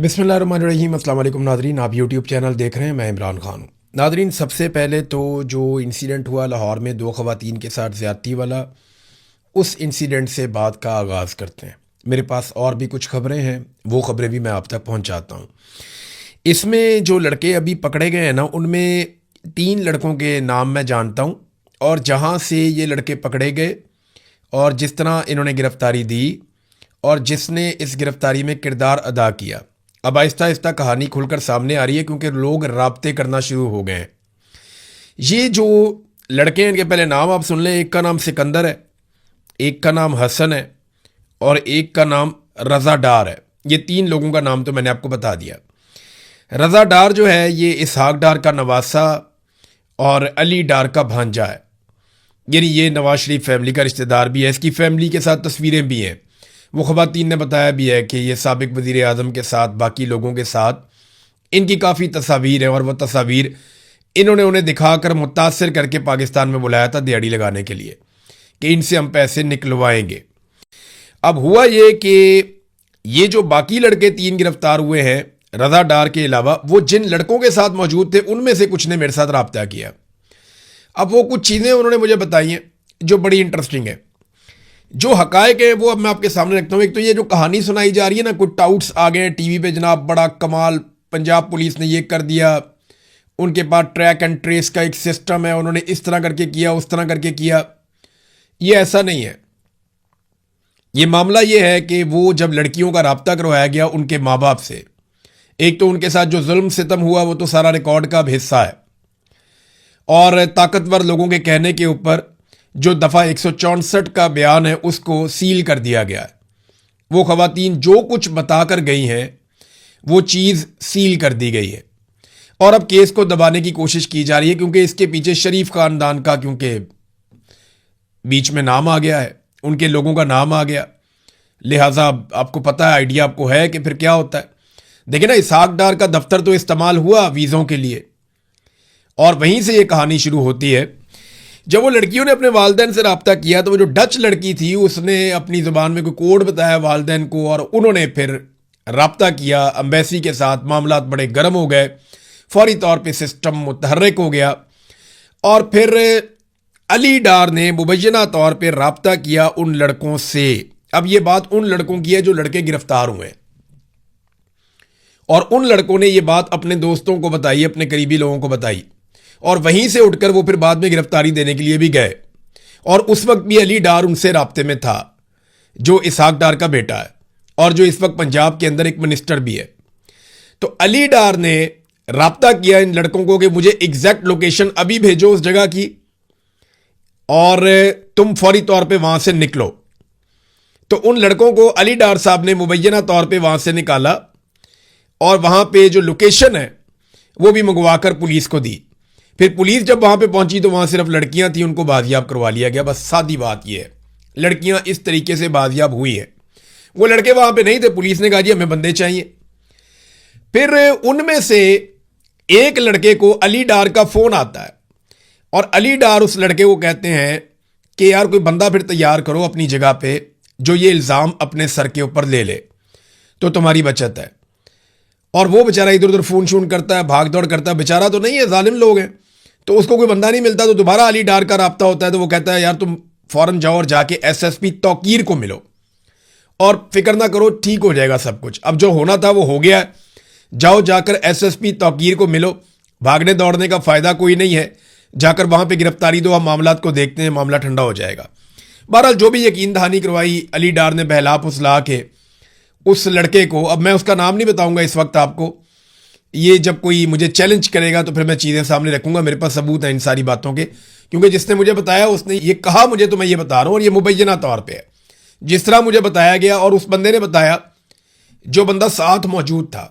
बिस्मिल्लाहिर्रहमानिर्रहीम। अस्सलाम वालेकुम नादरीन, आप यूट्यूब चैनल देख रहे हैं। मैं इमरान खान हूँ। नादरीन, सबसे पहले तो जो इंसिडेंट हुआ लाहौर में दो ख़वातीन के साथ ज़्यादती वाला, उस इंसिडेंट से बात का आगाज़ करते हैं। मेरे पास और भी कुछ ख़बरें हैं, वो ख़बरें भी मैं आप तक पहुँचाता हूँ। इसमें जो लड़के अभी पकड़े गए हैं ना, उनमें 3 लड़कों के नाम मैं जानता हूँ, और जहाँ से ये लड़के पकड़े गए और जिस तरह इन्होंने गिरफ़्तारी दी और जिसने इस गिरफ़्तारी में किरदार अदा किया, अब आहिस्ता आहिस्ता कहानी खुलकर सामने आ रही है, क्योंकि लोग राब्ते करना शुरू हो गए हैं। ये जो लड़के हैं, इनके पहले नाम आप सुन लें। एक का नाम सिकंदर है, एक का नाम हसन है और एक का नाम रज़ा डार है। ये 3 लोगों का नाम तो मैंने आपको बता दिया। रज़ा डार जो है, ये इसहाक डार का नवासा और अली डार का भांजा है। यानी ये नवाज शरीफ फैमिली का रिश्तेदार भी है। इसकी फैमिली के साथ तस्वीरें भी हैं। वो ख़वातीन ने बताया भी है कि ये साबिक़ वज़ीर आज़म के साथ, बाकी लोगों के साथ इनकी काफ़ी तस्वीर हैं, और वह तस्वीर इन्होंने उन्हें दिखाकर मुतासर करके पाकिस्तान में बुलाया था दिहाड़ी लगाने के लिए कि इनसे हम पैसे निकलवाएंगे। अब हुआ ये कि ये जो बाकी लड़के 3 गिरफ्तार हुए हैं रज़ा डार के अलावा, वो जिन लड़कों के साथ मौजूद थे उनमें से कुछ ने मेरे साथ रब्ता किया। अब वो कुछ चीज़ें उन्होंने मुझे बताई हैं जो बड़ी इंटरेस्टिंग है। जो हकायक है वो अब मैं आपके सामने रखता हूँ। एक तो ये जो कहानी सुनाई जा रही है ना, कुछ टाउट्स आ गए टीवी पे, जनाब बड़ा कमाल, पंजाब पुलिस ने ये कर दिया, उनके पास ट्रैक एंड ट्रेस का एक सिस्टम है, उन्होंने इस तरह करके किया, उस तरह करके किया। ये ऐसा नहीं है। ये मामला ये है कि वो जब लड़कियों का रब्ता करवाया गया उनके माँ बाप से, एक तो उनके साथ जो जुल्म सितम हुआ वो तो सारा रिकॉर्ड का अब हिस्सा है, और ताकतवर लोगों के कहने के ऊपर जो दफ़ा 164 का बयान है उसको सील कर दिया गया है। वो ख़वातीन जो कुछ बताकर गई हैं वो चीज़ सील कर दी गई है, और अब केस को दबाने की कोशिश की जा रही है, क्योंकि इसके पीछे शरीफ ख़ानदान का, क्योंकि बीच में नाम आ गया है, उनके लोगों का नाम आ गया, लिहाजा आपको पता है, आइडिया आपको है कि फिर क्या होता है। देखिए ना, इसहाक डार का दफ्तर तो इस्तेमाल हुआ वीज़ों के लिए, और वहीं से ये कहानी शुरू होती है। जब वो लड़कियों ने अपने वालिदैन से रब्ता किया तो वो जो डच लड़की थी उसने अपनी ज़ुबान में कोई कोड बताया वालिदैन को, और उन्होंने फिर रब्ता किया एम्बेसी के साथ। मामलात बड़े गर्म हो गए, फौरी तौर पे सिस्टम मुतहर्रिक हो गया, और फिर अली डार ने मुबैना तौर पे रब्ता किया उन लड़कों से। अब ये बात उन लड़कों की है जो लड़के गिरफ्तार हुए हैं, और उन लड़कों ने ये बात अपने दोस्तों को बताई, अपने करीबी लोगों को बताई, और वहीं से उठकर वो फिर बाद में गिरफ्तारी देने के लिए भी गए। और उस वक्त भी अली डार उनसे राब्ते में था, जो इसहाक डार का बेटा है और जो इस वक्त पंजाब के अंदर एक मिनिस्टर भी है। तो अली डार ने राब्ता किया इन लड़कों को कि मुझे एग्जैक्ट लोकेशन अभी भेजो उस जगह की, और तुम फौरी तौर पे वहां से निकलो। तो उन लड़कों को अली डार साहब ने मुबैना तौर पे वहां से निकाला, और वहां पे जो लोकेशन है वो भी मंगवाकर पुलिस को दी। फिर पुलिस जब वहां पे पहुंची तो वहां सिर्फ लड़कियां थी, उनको बाजियाब करवा लिया गया। बस सादी बात यह है, लड़कियां इस तरीके से बाजियाब हुई हैं। वो लड़के वहां पे नहीं थे, पुलिस ने कहा जी हमें बंदे चाहिए। फिर उनमें से एक लड़के को अली डार का फोन आता है, और अली डार उस लड़के को कहते हैं कि यार कोई बंदा फिर तैयार करो अपनी जगह पे जो ये इल्ज़ाम अपने सर के ऊपर ले ले, तो तुम्हारी बचत है। और वो बेचारा इधर उधर फोन शून करता है, भाग दौड़ करता है, बेचारा तो नहीं है, जालिम लोग हैं, तो उसको कोई बंदा नहीं मिलता। तो दोबारा अली डार का रब्ता होता है, तो वो कहता है यार तुम फौरन जाओ और जाके एसएसपी तौकीर को मिलो, और फिक्र ना करो, ठीक हो जाएगा सब कुछ। अब जो होना था वो हो गया, जाओ जाकर एसएसपी तौकीर को मिलो। भागने दौड़ने का फायदा कोई नहीं है, जाकर वहां पे गिरफ्तारी दो, हम मामलात को देखते हैं, मामला ठंडा हो जाएगा। बहरहाल जो भी यकीन दहानी करवाई अली डार ने बहला फुसला के उस लड़के को, अब मैं उसका नाम नहीं बताऊंगा इस वक्त आपको, ये जब कोई मुझे चैलेंज करेगा तो फिर मैं चीज़ें सामने रखूंगा, मेरे पास सबूत है इन सारी बातों के, क्योंकि जिसने मुझे बताया उसने ये कहा मुझे, तो मैं ये बता रहा हूं, और ये मुबैना तौर पे है जिस तरह मुझे बताया गया। और उस बंदे ने बताया, जो बंदा साथ मौजूद था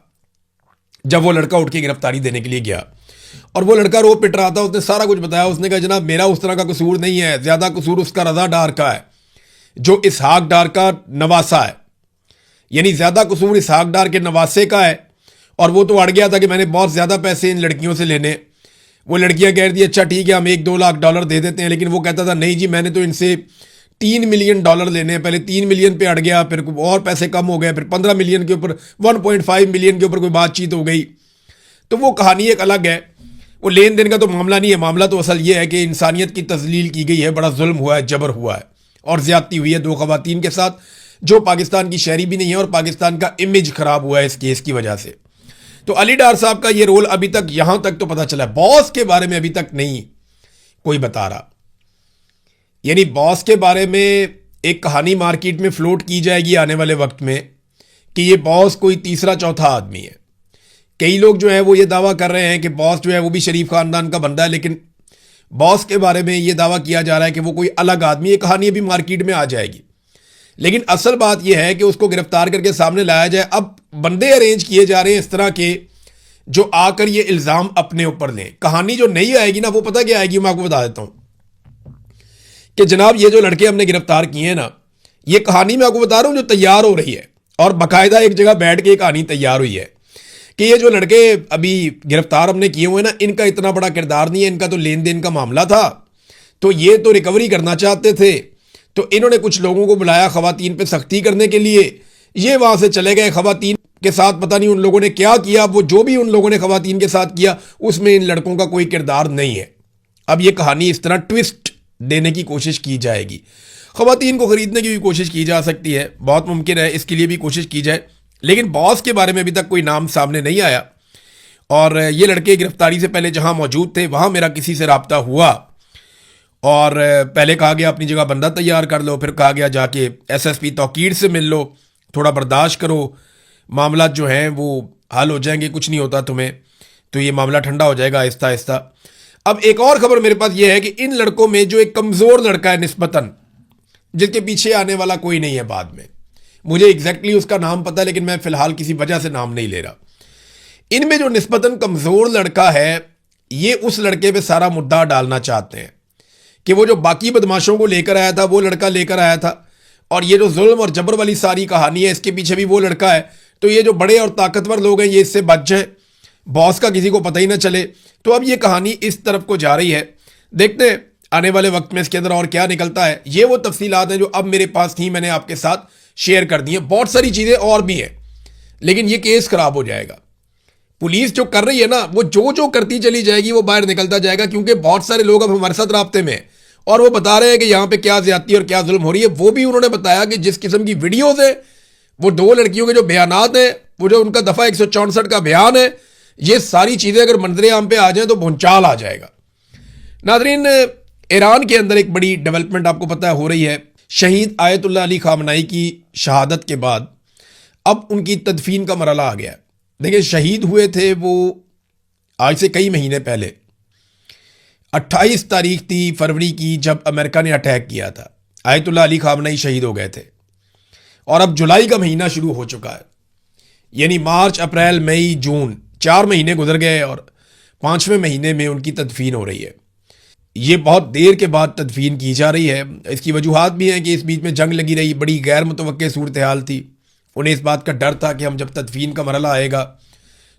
जब वो लड़का उठ के गिरफ्तारी देने के लिए गया, और वो लड़का रो पिट रहा था, उसने सारा कुछ बताया। उसने कहा जनाब मेरा उस तरह का कसूर नहीं है, ज़्यादा कसूर उसका रज़ा डार का है जो इसहाक डार का नवासा है, यानी ज़्यादा कसूर इसहाक डार के नवासे का है। और वो तो अड़ गया था कि मैंने बहुत ज़्यादा पैसे इन लड़कियों से लेने। वो लड़कियां कह रही थी अच्छा ठीक है हम $1-2 लाख दे देते हैं, लेकिन वो कहता था नहीं जी मैंने तो इनसे $3 मिलियन लेने हैं। पहले 3 मिलियन पे अड़ गया, फिर और पैसे कम हो गए, फिर 15 मिलियन के ऊपर, 1.5 मिलियन के ऊपर कोई बातचीत हो गई। तो वो कहानी एक अलग है, वो लेन देन का तो मामला नहीं है। मामला तो असल ये है कि इंसानियत की तजलील की गई है, बड़ा जुल्म हुआ है, जबर हुआ है और ज्यादती हुई है 2 खवातीन के साथ, जो पाकिस्तान की शहरी भी नहीं है, और पाकिस्तान का इमेज खराब हुआ है इस केस की वजह से। तो अली डार साहब का ये रोल अभी तक, यहां तक तो पता चला है, बॉस के बारे में अभी तक नहीं कोई बता रहा। यानी बॉस के बारे में एक कहानी मार्केट में फ्लोट की जाएगी आने वाले वक्त में कि ये बॉस कोई तीसरा चौथा आदमी है। कई लोग जो है वो ये दावा कर रहे हैं कि बॉस जो है वो भी शरीफ खानदान का बंदा है, लेकिन बॉस के बारे में ये दावा किया जा रहा है कि वो कोई अलग आदमी। ये कहानी अभी मार्केट में आ जाएगी, लेकिन असल बात यह है कि उसको गिरफ्तार करके सामने लाया जाए। अब बंदे अरेंज किए जा रहे हैं इस तरह के जो आकर ये इल्जाम अपने ऊपर लें। कहानी जो नहीं आएगी ना, वो पता क्या आएगी, मैं आपको बता देता हूं कि जनाब ये जो लड़के हमने गिरफ्तार किए हैं ना, ये कहानी मैं आपको बता रहा हूं जो तैयार हो रही है, और बाकायदा एक जगह बैठ के कहानी तैयार हुई है कि ये जो लड़के अभी गिरफ्तार हमने किए हुए ना, इनका इतना बड़ा किरदार नहीं है, इनका तो लेन देन का मामला था, तो ये तो रिकवरी करना चाहते थे, तो इन्होंने कुछ लोगों को बुलाया खवातीन पे सख्ती करने के लिए, ये वहां से चले गए। खवातीन के साथ पता नहीं उन लोगों ने क्या किया, वो जो भी उन लोगों ने खवातीन के साथ किया उसमें इन लड़कों का कोई किरदार नहीं है। अब ये कहानी इस तरह ट्विस्ट देने की कोशिश की जाएगी। खवातीन को खरीदने की भी कोशिश की जा सकती है, बहुत मुमकिन है इसके लिए भी कोशिश की जाए, लेकिन बॉस के बारे में अभी तक कोई नाम सामने नहीं आया। और ये लड़के गिरफ्तारी से पहले जहां मौजूद थे वहां मेरा किसी से रब्ता हुआ, और पहले कहा गया अपनी जगह बंदा तैयार कर लो, फिर कहा गया जाके एसएसपी तौकीर से मिल लो, थोड़ा बर्दाश्त करो, मामला जो हैं वो हल हो जाएंगे, कुछ नहीं होता तुम्हें, तो ये मामला ठंडा हो जाएगा आहिस्ता आहिस्ता। अब एक और खबर मेरे पास ये है कि इन लड़कों में जो एक कमज़ोर लड़का है निस्बतन, जिसके पीछे आने वाला कोई नहीं है बाद में, मुझे एग्जैक्टली उसका नाम पता है लेकिन मैं फिलहाल किसी वजह से नाम नहीं ले रहा। इनमें जो निस्बतन कमज़ोर लड़का है, ये उस लड़के पे सारा मुद्दा डालना चाहते हैं कि वो जो बाकी बदमाशों को लेकर आया था वो लड़का लेकर आया था, और ये जो जुल्म और जबर वाली सारी कहानी है इसके पीछे भी वो लड़का है, तो ये जो बड़े और ताकतवर लोग हैं ये इससे बच जाए, बॉस का किसी को पता ही ना चले। तो अब ये कहानी इस तरफ को जा रही है, देखते हैं आने वाले वक्त में इसके अंदर और क्या निकलता है। ये वो तफसीलात हैं जो अब मेरे पास थी, मैंने आपके साथ शेयर कर दी हैं। बहुत सारी चीज़ें और भी हैं, लेकिन ये केस खराब हो जाएगा। पुलिस जो कर रही है ना, वो जो जो करती चली जाएगी वो बाहर निकलता जाएगा, क्योंकि बहुत सारे लोग अब हमारे साथ राब्ते में हैं और वो बता रहे हैं कि यहाँ पे क्या ज्यादती और क्या जुल्म हो रही है। वो भी उन्होंने बताया कि जिस किस्म की वीडियोज है, वो 2 लड़कियों के जो बयानात हैं, वो जो उनका दफा 164 का बयान है, ये सारी चीजें अगर मंजरे आम पे आ जाए तो भूचाल आ जाएगा। नाजरीन, ईरान के अंदर एक बड़ी डेवलपमेंट आपको पता है हो रही है। शहीद आयतुल्लाह अली खामनाई की शहादत के बाद अब उनकी तदफीन का मरहला आ गया है। देखिए, शहीद हुए थे वो आज से कई महीने पहले, 28 तारीख थी फरवरी की, जब अमेरिका ने अटैक किया था। आयतुल्लाह अली खामनाई शहीद हो गए थे, और अब जुलाई का महीना शुरू हो चुका है, यानी मार्च, अप्रैल, मई, जून, 4 महीने गुजर गए और 5वें महीने में उनकी तदफीन हो रही है। ये बहुत देर के बाद तदफीन की जा रही है। इसकी वजूहात भी हैं कि इस बीच में जंग लगी रही, बड़ी गैर मुतवक्के सूरत हाल थी। उन्हें इस बात का डर था कि हम जब तदफीन का मरहला आएगा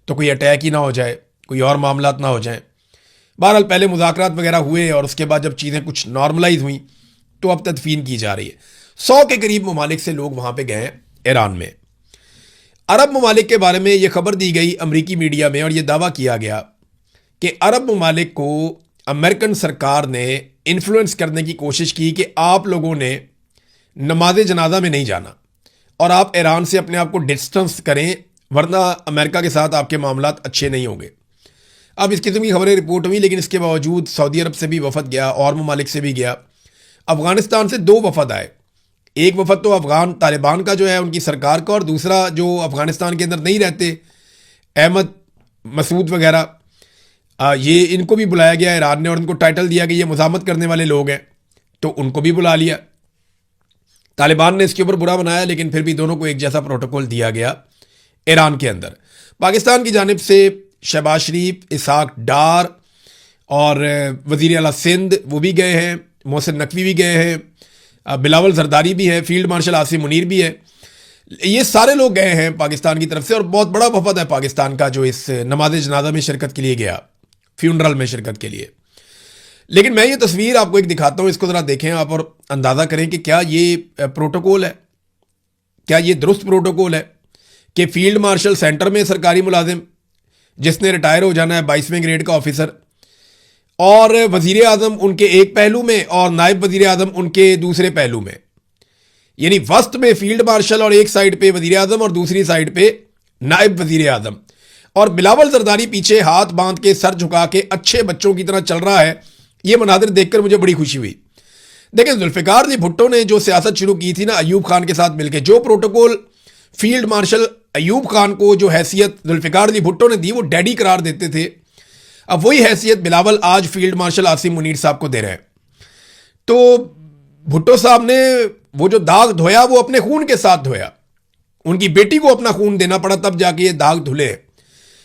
तो कोई अटैक ही ना हो जाए, कोई और मामलात ना हो जाएं। बहरहाल पहले मुज़ाकरात वगैरह हुए और उसके बाद जब चीज़ें कुछ नॉर्मलाइज हुई तो अब तदफीन की जा रही है। 100 के करीब ममालिक से लोग वहाँ पे गए हैं ईरान में। अरब ममालिक के बारे में ये खबर दी गई अमरीकी मीडिया में, और ये दावा किया गया कि अरब ममालिक को अमेरिकन सरकार ने इन्फ्लुएंस करने की कोशिश की कि आप लोगों ने नमाज जनाजा में नहीं जाना और आप ईरान से अपने आप को डिस्टेंस करें, वरना अमेरिका के साथ आपके मामलात अच्छे नहीं होंगे। अब इस किस्म की खबरें रिपोर्ट हुई, लेकिन इसके बावजूद सऊदी अरब से भी वफद गया और ममालिक से भी गया। अफगानिस्तान से 2 वफद आए। एक वफद तो अफगान तालिबान का जो है उनकी सरकार का, और दूसरा जो अफगानिस्तान के अंदर नहीं रहते, अहमद मसूद वगैरह, ये इनको भी बुलाया गया ईरान ने, और उनको टाइटल दिया कि ये मुज़ाहमत करने वाले लोग हैं, तो उनको भी बुला लिया। तालिबान ने इसके ऊपर बुरा बनाया, लेकिन फिर भी दोनों को एक जैसा प्रोटोकॉल दिया गया ईरान के अंदर। पाकिस्तान की जानिब से शहबाज शरीफ, इसहाक डार और वज़ीर आला सिंध वो भी गए हैं, मोहसिन नकवी भी गए हैं, बिलावल जरदारी भी है, फील्ड मार्शल आसिम मुनीर भी है। ये सारे लोग गए हैं पाकिस्तान की तरफ से, और बहुत बड़ा वफद है पाकिस्तान का जो इस नमाज जनाजा में शिरकत के लिए गया, फ्यूनरल में शिरकत के लिए। लेकिन मैं ये तस्वीर आपको एक दिखाता हूं, इसको जरा देखें आप और अंदाजा करें कि क्या ये प्रोटोकॉल है, क्या ये दुरुस्त प्रोटोकॉल है कि फील्ड मार्शल सेंटर में सरकारी मुलाजिम जिसने रिटायर हो जाना है 22वें ग्रेड का ऑफिसर, और वजीर आजम उनके एक पहलू में और नायब वजीर आजम उनके दूसरे पहलू में, यानी वस्त में फील्ड मार्शल और एक साइड पे वजीर आजम और दूसरी साइड पे नायब वजीर आजम, और बिलावल जरदारी पीछे हाथ बांध के सर झुका के अच्छे बच्चों की तरह चल रहा है। यह मनाजिर देखकर मुझे बड़ी खुशी हुई। देखें, जुल्फिकार अली भुट्टो ने जो सियासत शुरू की थी ना अयूब खान के साथ मिलकर, जो protocol field marshal Ayub Khan को जो हैसियत जुल्फिकार अली भुट्टो ने दी वो डैडी करार देते थे, अब वही हैसियत बिलावल आज फील्ड मार्शल आसिम मुनीर साहब को दे रहे हैं। तो भुट्टो साहब ने वो जो दाग धोया वो अपने खून के साथ धोया, उनकी बेटी को अपना खून देना पड़ा तब जाके ये दाग धुले।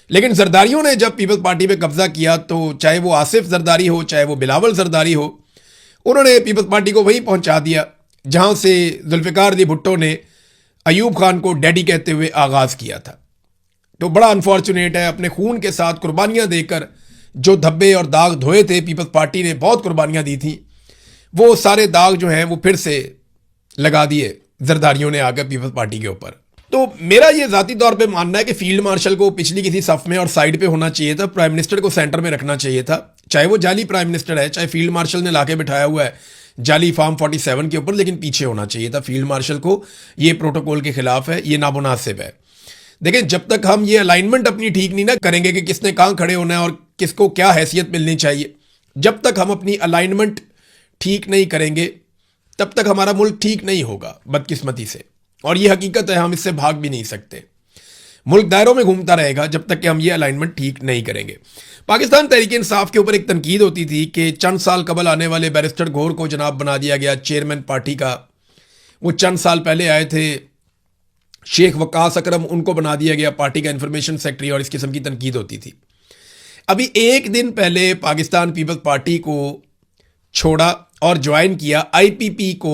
लेकिन जरदारियों ने जब पीपल्स पार्टी पे कब्जा किया तो चाहे वो आसिफ जरदारी हो चाहे वो बिलावल जरदारी हो, उन्होंने पीपल्स पार्टी को वहीं पहुंचा दिया जहां से जुल्फिकार अली भुट्टो ने अयूब खान को डैडी कहते हुए आगाज किया था। तो बड़ा अनफॉर्चुनेट है, अपने खून के साथ कुर्बानियां देकर जो धब्बे और दाग धोए थे, पीपल्स पार्टी ने बहुत कुर्बानियां दी थी, वो सारे दाग जो हैं वो फिर से लगा दिए जरदारियों ने आकर पीपल्स पार्टी के ऊपर। तो मेरा ये जाती तौर पे मानना है कि फील्ड मार्शल को पिछली किसी सफ में और साइड पे होना चाहिए था, प्राइम मिनिस्टर को सेंटर में रखना चाहिए था, चाहे वो जाली प्राइम मिनिस्टर है, चाहे फील्ड मार्शल ने लाके बिठाया हुआ है जाली फार्म 47 के ऊपर, लेकिन पीछे होना चाहिए था फील्ड मार्शल को। ये प्रोटोकॉल के खिलाफ है, ये नामुनासिब है। देखिए, जब तक हम ये अलाइनमेंट अपनी ठीक नहीं ना करेंगे कि किसने कहाँ खड़े होना है और किसको क्या हैसियत मिलनी चाहिए, जब तक हम अपनी अलाइनमेंट ठीक नहीं करेंगे तब तक हमारा मुल्क ठीक नहीं होगा, बदकिस्मती से। और ये हकीकत है, हम इससे भाग भी नहीं सकते। मुल्क दायरों में घूमता रहेगा जब तक कि हम ये अलाइनमेंट ठीक नहीं करेंगे। पाकिस्तान तहरीक इंसाफ के ऊपर एक तनकीद होती थी कि चंद साल कबल आने वाले बैरिस्टर गौर को जनाब बना दिया गया चेयरमैन पार्टी का। वो चंद साल पहले आए थे, शेख वकास अकरम, उनको बना दिया गया पार्टी का इंफॉर्मेशन सेक्रेटरी, और इस किस्म की तनकीद होती थी। अभी एक दिन पहले पाकिस्तान पीपल्स पार्टी को छोड़ा और ज्वाइन किया आईपीपी को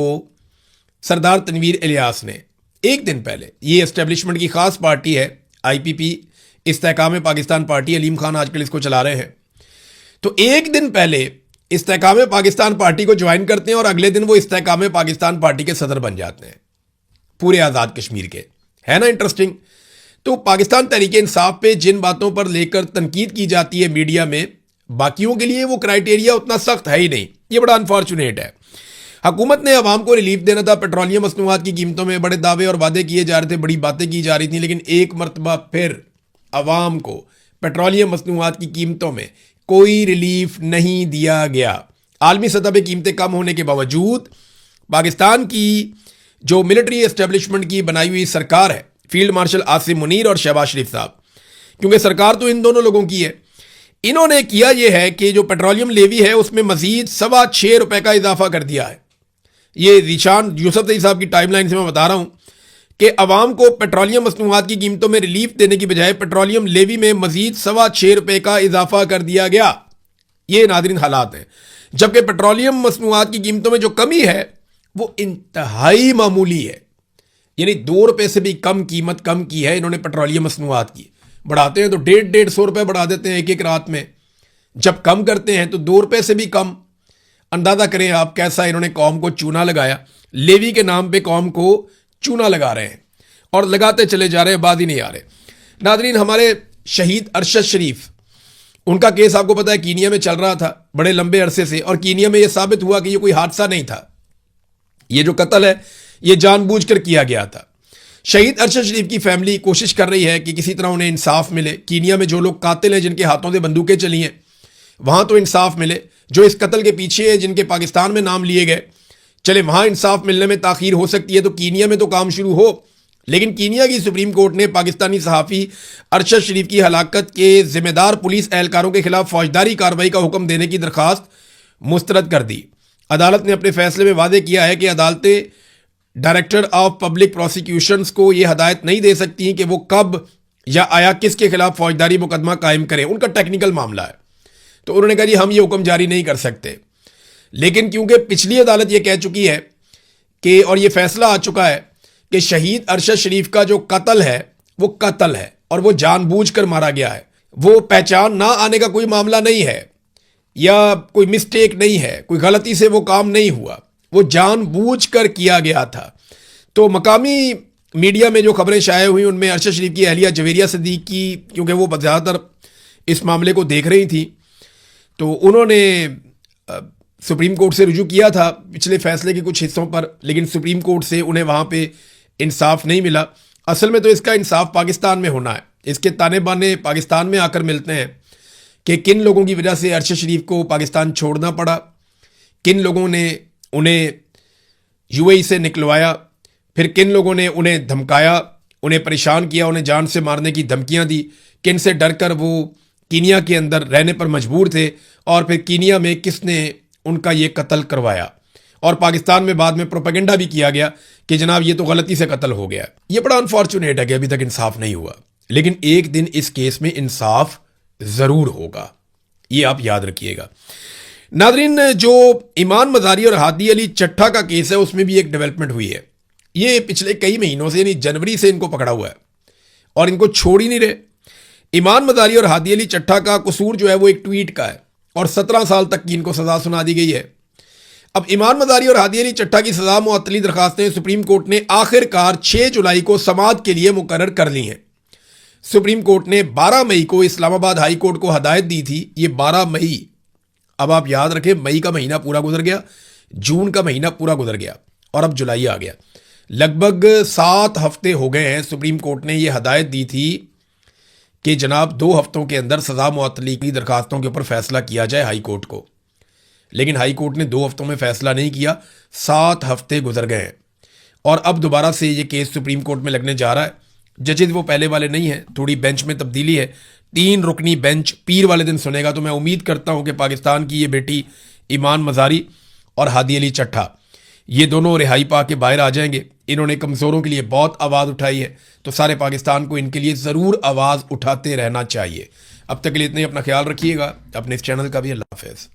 सरदार तनवीर इलियास ने। एक दिन पहले, ये एस्टेब्लिशमेंट की खास पार्टी है आईपीपी, इस्तेहकाम पाकिस्तान पार्टी, अलीम खान आजकल इसको चला रहे हैं। तो एक दिन पहले इस्तेहकाम पाकिस्तान पार्टी को ज्वाइन करते हैं और अगले दिन वो इस्तेहकाम पाकिस्तान पार्टी के सदर बन जाते हैं पूरे आज़ाद कश्मीर के। है ना इंटरेस्टिंग? तो पाकिस्तान तहरीक इंसाफ पे जिन बातों पर लेकर तनकीद की जाती है मीडिया में, बाकियों के लिए वो क्राइटेरिया उतना सख्त है ही नहीं। ये बड़ा अनफॉर्चुनेट है। हुकूमत ने अवाम को रिलीफ देना था, पेट्रोलियम मसनूआत की कीमतों में बड़े दावे और वादे किए जा रहे थे, बड़ी बातें की जा रही थी, लेकिन एक मरतबा फिर अवाम को पेट्रोलियम मसनूआत की कीमतों में कोई रिलीफ नहीं दिया गया। आलमी सतह पर कीमतें कम होने के बावजूद पाकिस्तान की जो मिलिट्री एस्टेब्लिशमेंट की बनाई हुई सरकार है, फील्ड मार्शल आसिम मुनीर और शहबाज शरीफ साहब, क्योंकि सरकार तो इन दोनों लोगों की है, इन्होंने किया यह है कि जो पेट्रोलियम लेवी है उसमें मजीद ₹6.25 का इजाफा कर दिया है। ये ज़ीशान यूसुफ साहब की टाइमलाइन से मैं बता रहा हूं कि अवाम को पेट्रोलियम मसनूआत की कीमतों में रिलीफ देने की बजाय पेट्रोलियम लेवी में मजीद ₹6.25 का इजाफा कर दिया गया। ये नाज़रीन हालात हैं, जबकि पेट्रोलियम मसनूआत की कीमतों में जो कमी है वो इंतहाई मामूली है, यानी ₹2 से भी कम कीमत कम की है इन्होंने पेट्रोलियम मसनूआत की। बढ़ाते हैं तो 150-150 रुपये बढ़ा देते हैं एक एक रात में, जब कम करते हैं तो ₹2 से भी कम। अंदाजा करें आप कैसा इन्होंने कौम को चूना लगाया, लेवी के नाम पे कौम को चूना लगा रहे हैं और लगाते चले जा रहे हैं, बाद ही नहीं आ रहे। नादरीन, हमारे शहीद अरशद शरीफ, उनका केस आपको पता है कीनिया में चल रहा था बड़े लंबे अरसे से, और कीनिया में यह साबित हुआ कि यह कोई हादसा नहीं था, ये जो कत्ल है ये जानबूझकर किया गया था। शहीद अरशद शरीफ की फैमिली कोशिश कर रही है कि किसी तरह उन्हें इंसाफ मिले। कीनिया में जो लोग कातिल हैं, जिनके हाथों से बंदूकें चली हैं, वहां तो इंसाफ मिले। जो इस कत्ल के पीछे है, जिनके पाकिस्तान में नाम लिए गए, चले वहां इंसाफ मिलने में ताखीर हो सकती है तो कीनिया में तो काम शुरू हो। लेकिन कीनिया की सुप्रीम कोर्ट ने पाकिस्तानी सहाफ़ी अरशद शरीफ की हलाकत के जिम्मेदार पुलिस एहलकारों के खिलाफ फौजदारी कार्रवाई का हुक्म देने की दरख्वास्त मुस्तरद कर दी। अदालत ने अपने फैसले में वादे किया है कि अदालतें डायरेक्टर ऑफ पब्लिक प्रोसिक्यूशंस को यह हदायत नहीं दे सकती कि वो कब या आया किसके खिलाफ फौजदारी मुकदमा कायम करें, उनका टेक्निकल मामला है। तो उन्होंने कहा जी हम ये हुक्म जारी नहीं कर सकते। लेकिन क्योंकि पिछली अदालत ये कह चुकी है कि, और ये फैसला आ चुका है कि शहीद अरशद शरीफ का जो कत्ल है वो कत्ल है और वो जानबूझकर मारा गया है, वो पहचान ना आने का कोई मामला नहीं है। या कोई मिस्टेक नहीं है, कोई गलती से वो काम नहीं हुआ, वो जानबूझकर किया गया था। तो मकामी मीडिया में जो खबरें शाये हुई उनमें अरशद शरीफ की अहलिया जवेरिया सदीक की, क्योंकि वो ज़्यादातर इस मामले को देख रही थी, तो उन्होंने सुप्रीम कोर्ट से रुजू किया था पिछले फैसले के कुछ हिस्सों पर, लेकिन सुप्रीम कोर्ट से उन्हें वहाँ पे इंसाफ नहीं मिला। असल में तो इसका इंसाफ पाकिस्तान में होना है। इसके ताने बाने पाकिस्तान में आकर मिलते हैं कि किन लोगों की वजह से अरशद शरीफ को पाकिस्तान छोड़ना पड़ा, किन लोगों ने उन्हें यूएई से निकलवाया, फिर किन लोगों ने उन्हें धमकाया, उन्हें परेशान किया, उन्हें जान से मारने की धमकियां दी, किन से डरकर वो कीनिया के अंदर रहने पर मजबूर थे, और फिर कीनिया में किसने उनका ये कत्ल करवाया। और पाकिस्तान में बाद में प्रोपेगेंडा भी किया गया कि जनाब ये तो गलती से कत्ल हो गया। ये बड़ा अनफॉर्चुनेट है कि अभी तक इंसाफ नहीं हुआ, लेकिन एक दिन इस केस में इंसाफ ज़रूर होगा, ये आप याद रखिएगा। नादरीन, जो ईमान मज़ारी और हादी अली चट्ठा का केस है उसमें भी एक डेवलपमेंट हुई है। ये पिछले कई महीनों से यानी जनवरी से इनको पकड़ा हुआ है और इनको छोड़ ही नहीं रहे। ईमान मज़ारी और हादी अली चट्ठा का कसूर जो है वो एक ट्वीट का है और 17 साल तक की इनको सज़ा सुना दी गई है। अब ईमान मज़ारी और हादी अली चट्ठा की सज़ा मुअत्तली दरखास्तें सुप्रीम कोर्ट ने आखिरकार 6 जुलाई को समाअत के लिए मुकर्रर कर ली हैं। सुप्रीम कोर्ट ने 12 मई को इस्लामाबाद हाई कोर्ट को हदायत दी थी। ये 12 मई, अब आप याद रखें, मई का महीना पूरा गुजर गया, जून का महीना पूरा गुजर गया और अब जुलाई आ गया। लगभग 7 हफ्ते हो गए हैं। सुप्रीम कोर्ट ने यह हदायत दी थी कि जनाब 2 हफ्तों के अंदर सज़ा मुअत्तली की दरखास्तों के ऊपर फैसला किया जाए हाई कोर्ट को, लेकिन हाई कोर्ट ने 2 हफ्तों में फैसला नहीं किया। 7 हफ्ते गुजर गए हैं और अब दोबारा से ये केस सुप्रीम कोर्ट में लगने जा रहा है। जजेज वो पहले वाले नहीं है, थोड़ी बेंच में तब्दीली है। 3 रुकनी बेंच पीर वाले दिन सुनेगा। तो मैं उम्मीद करता हूं कि पाकिस्तान की ये बेटी ईमान मज़ारी और हादी अली चट्ठा ये दोनों रिहाई पा के बाहर आ जाएंगे। इन्होंने कमज़ोरों के लिए बहुत आवाज़ उठाई है, तो सारे पाकिस्तान को इनके लिए ज़रूर आवाज़ उठाते रहना चाहिए। अब तक के लिए इतने, अपना ख्याल रखिएगा, अपने इस चैनल का भी। अल्लाह हाफ़िज़।